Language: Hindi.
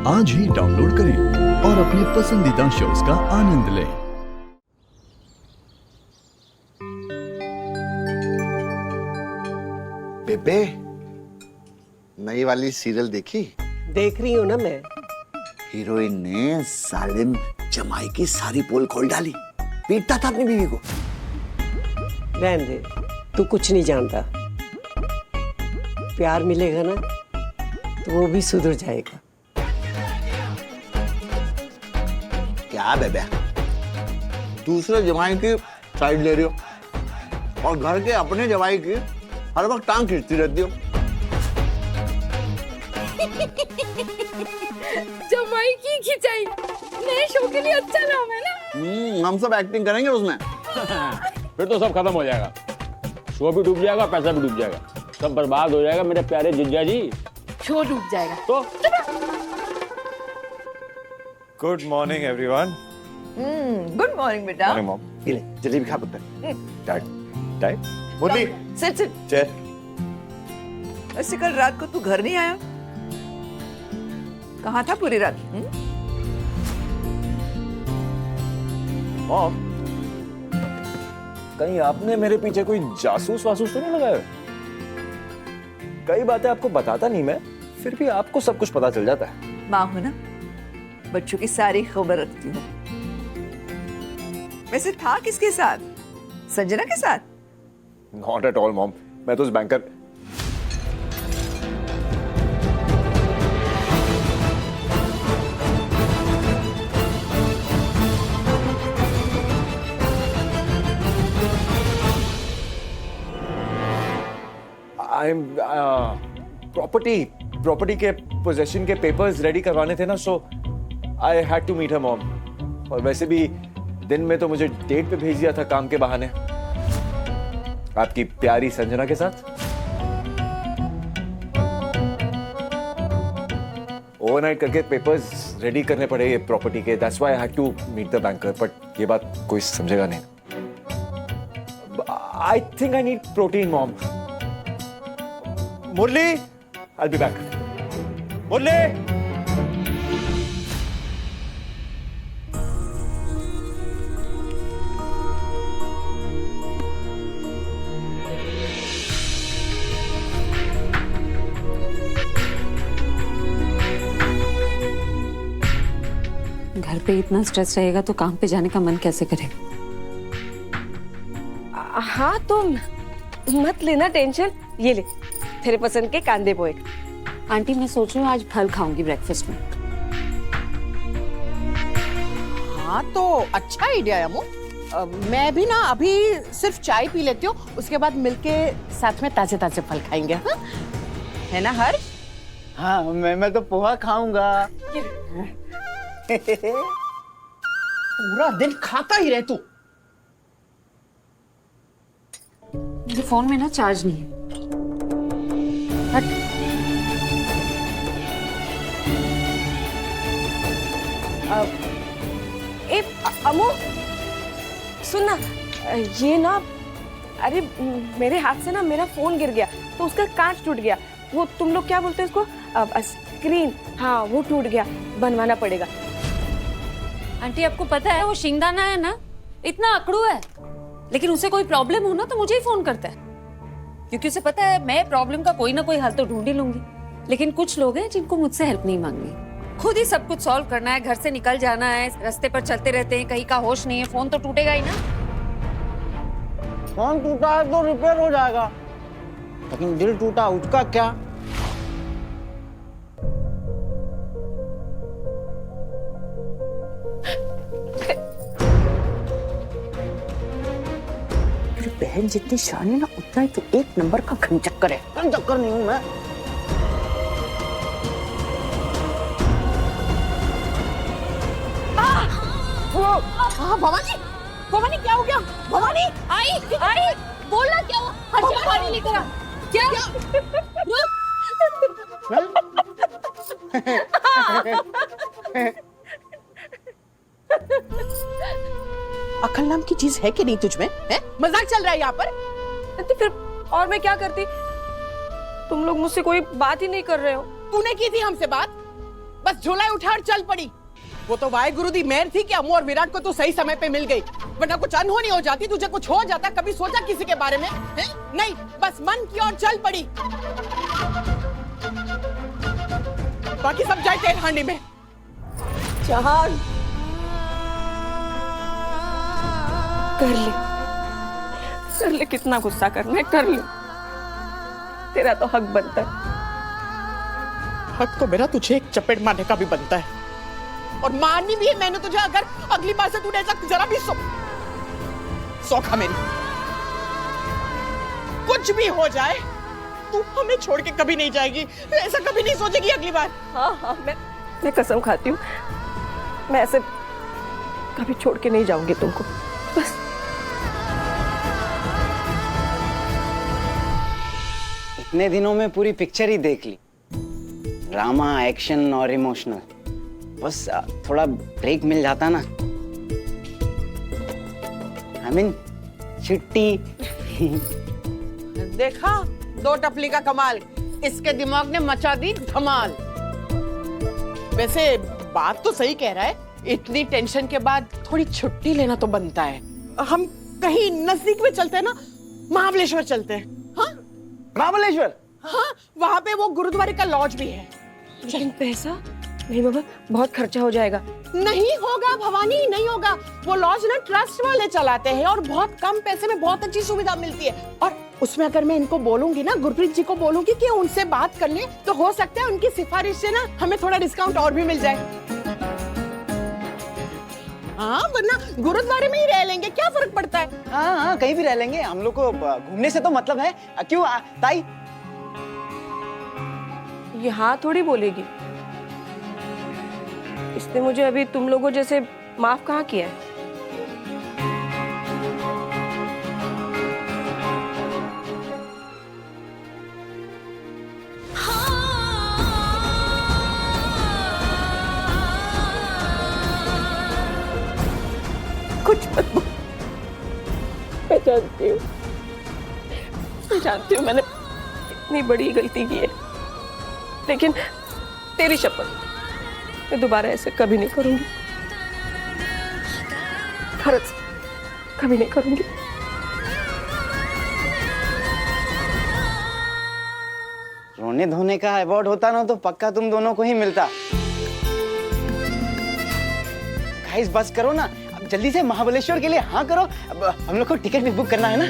आज ही डाउनलोड करें और अपने पसंदीदा शोज का आनंद लें। बेबे, नई वाली सीरियल देखी? देख रही हूँ ना मैं। हीरोइन ने सालिम जमाई की सारी पोल खोल डाली, पीटता था अपनी बीवी को। रहने दे, तू कुछ नहीं जानता। प्यार मिलेगा ना तो वो भी सुधर जाएगा। क्या बेबे, दूसरे जमाई की साइड ले रही हो और घर के अपने जमाई की हर वक्त टांग खींचती रहती हो। जमाई की खिंचाई नए शो के लिए अच्छा नाम है ना। हम सब एक्टिंग करेंगे उसमें। फिर तो सब खत्म हो जाएगा, शो भी डूब जाएगा, पैसा भी डूब जाएगा, सब बर्बाद हो जाएगा मेरे प्यारे जिज्जा जी। शो डूब जाएगा तो good morning everyone. Good morning बेटा। Morning mom. ये ले, जलेबी खा पुत्र। Tight tight Murali sit sit. Chair. वैसे कल रात को तू घर नहीं आया, कहाँ था पूरी रात? मॉम, कहीं आपने मेरे पीछे कोई जासूस वासूस तो नहीं लगाया? कई बातें आपको बताता नहीं मैं, फिर भी आपको सब कुछ पता चल जाता है। माँ हो ना, बच्चों की सारी खबर रखती हूँ। वैसे था किसके साथ? संजना के साथ? नॉट एट ऑल मॉम, मैं तो उस बैंकर प्रॉपर्टी के पोजेशन के पेपर्स रेडी करवाने थे ना, so I had to meet her mom. और वैसे भी दिन में तो मुझे डेट पे भेज दिया था काम के बहाने, आपकी प्यारी संजना के साथ। ओवरनाइट करके पेपर्स रेडी करने पड़े ये प्रॉपर्टी के, that's why I had to meet the banker. But ये बात कोई समझेगा नहीं। I think I need protein mom. Murali, I'll be back. Murali! घर पे इतना स्ट्रेस रहेगा तो काम पे जाने का मन कैसे करेगा? हाँ तो मत लेना टेंशन, ये ले तेरे पसंद के कांदे पोहे। आंटी मैं सोच रही हूँ आज फल खाऊंगी ब्रेकफास्ट में। हाँ तो अच्छा आइडिया है अमू। मैं भी ना अभी सिर्फ चाय पी लेती हूँ, उसके बाद मिलके साथ में ताजे ताजे फल खाएंगे। हाँ? है ना हर्ष? हाँ मैं तो पोहा खाऊंगा। पूरा दिन खाता ही रह तू। मेरे फोन में ना चार्ज नहीं है। हट। अमो सुन ना, ये ना, अरे मेरे हाथ से ना मेरा फोन गिर गया तो उसका कांच टूट गया। वो तुम लोग क्या बोलते हैं उसको, स्क्रीन, हाँ वो टूट गया, बनवाना पड़ेगा। आंटी आपको पता है वो शिंगदाना है ना, इतना अकड़ू है, लेकिन उसे कोई प्रॉब्लम हो ना तो मुझे ही फोन करता है, क्योंकि उसे पता है मैं प्रॉब्लम का कोई ना कोई हल तो ढूंढ ही लूंगी। लेकिन कुछ लोग हैं जिनको मुझसे हेल्प नहीं मांगनी, खुद ही सब कुछ सॉल्व करना है, घर से निकल जाना है, रास्ते पर चलते रहते हैं, कहीं का होश नहीं है, फोन तो टूटेगा ही ना। फोन टूटा है तो रिपेयर हो जाएगा, लेकिन दिल टूटा उसका क्या? मेरी बहन जितनी शान है ना उतना ही तो एक नंबर का घनचक्कर है। घनचक्कर नहीं हूं मैं। हाँ भवानी, भवानी क्या हो गया? भवानी आई आई बोलना क्या हुआ? हर्ष पानी लेकर आ। क्या? अकल नाम की चीज है कि नहीं तुझ में? है? मजाक चल रहा है यहाँ पर? तो फिर और मैं क्या करती? तुम लोग मुझसे कोई बात ही नहीं कर रहे हो। तूने की थी हमसे बात? बस झोला उठा और चल पड़ी। वो तो वाहे गुरु दी मेहर थी कि अमू और विराट को तो सही समय पे मिल गई, वरना कुछ अनहोनी हो जाती, तुझे कुछ हो जाता। कभी सोचा किसी के बारे में है? नहीं, बस मन की और चल पड़ी। बाकी सब जाए तेल हांडी में। जहान कर ले, कितना गुस्सा करना है कर ले, तेरा तो हक बनता है। हक तो मेरा तुझे एक चपेट मारने का भी बनता है, और मारनी भी है मैंने तुझे। अगर अगली बार से तूने ऐसा जरा भी सौखा मेरी, कुछ भी हो जाए तू हमें छोड़ के कभी नहीं जाएगी, ऐसा कभी नहीं सोचेगी अगली बार। हाँ, मैं कसम खाती हूँ, मैं ऐसे कभी छोड़ के नहीं जाऊंगी तुमको, बस। इतने दिनों में पूरी पिक्चर ही देख ली, ड्रामा, एक्शन और इमोशनल। बस थोड़ा ब्रेक मिल जाता ना। आई मीन छुट्टी। देखा दो टपली का कमाल, इसके दिमाग ने मचा दी धमाल। वैसे बात तो सही कह रहा है, इतनी टेंशन के बाद थोड़ी छुट्टी लेना तो बनता है। हम कहीं नजदीक में चलते हैं ना, महाबलेश्वर चलते हैं। हाँ महाबलेश्वर? हाँ, वहाँ पे वो गुरुद्वारे का लॉज भी है। लेकिन पैसा नहीं बाबा, बहुत खर्चा हो जाएगा। नहीं होगा भवानी, नहीं होगा। वो लॉज ना ट्रस्ट वाले चलाते हैं और बहुत कम पैसे में बहुत अच्छी सुविधा मिलती है। और उसमें अगर मैं इनको बोलूंगी ना, गुरप्रीत जी को बोलूंगी कि उनसे बात कर ले, तो हो सकता है उनकी सिफारिश से ना हमें थोड़ा डिस्काउंट और भी मिल जाए। हाँ, वरना गुरुद्वारे में ही रह लेंगे, क्या फर्क पड़ता है। हाँ, कहीं भी रह लेंगे, हम लोग को घूमने से तो मतलब है। क्यों ताई? ये हाँ थोड़ी बोलेगी, इसने मुझे अभी तुम लोगों जैसे माफ कहाँ किया है। कुछ मत बोल, मैं जानती हूँ मैंने इतनी बड़ी गलती की है, लेकिन तेरी शपथ, मैं दोबारा ऐसे कभी नहीं करूंगी। खरच कभी नहीं करूंगी। रोने धोने का अवार्ड होता ना तो पक्का तुम दोनों को ही मिलता। गाइस बस करो ना, अब जल्दी से महाबलेश्वर के लिए हाँ करो। अब हम लोग को टिकट भी बुक करना है ना।